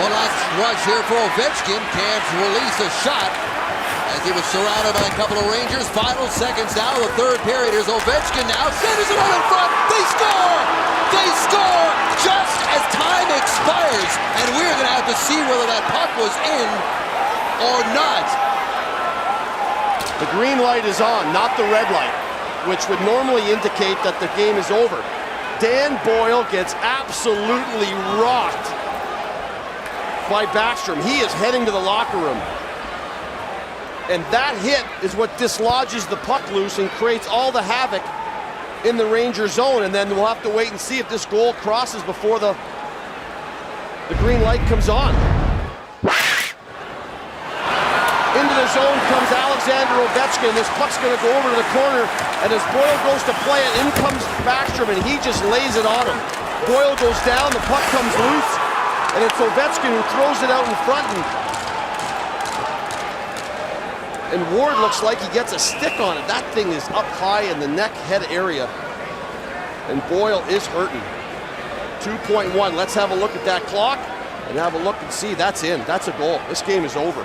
One last rush here for Ovechkin. Can't release a shot as he was surrounded by a couple of Rangers. Final seconds now, the third period. Here's Ovechkin now. Centers it out in front. They score! They score just as time expires. And we're going to have to see whether that puck was in or not. The green light is on, not the red light, which would normally indicate that the game is over. Dan Boyle gets absolutely rocked by Backstrom. He is heading to the locker room. And that hit is what dislodges the puck loose and creates all the havoc in the Ranger zone. And then we'll have to wait and see if this goal crosses before the green light comes on. Into the zone comes Alexander Ovechkin. This puck's going to go over to the corner. And as Boyle goes to play it, in comes Backstrom, and he just lays it on him. Boyle goes down, the puck comes loose, and it's Ovechkin who throws it out in front. And Ward looks like he gets a stick on it. That thing is up high in the neck head area. And Boyle is hurting. 2.1. Let's have a look at that clock and have a look and see. That's in. That's a goal. This game is over.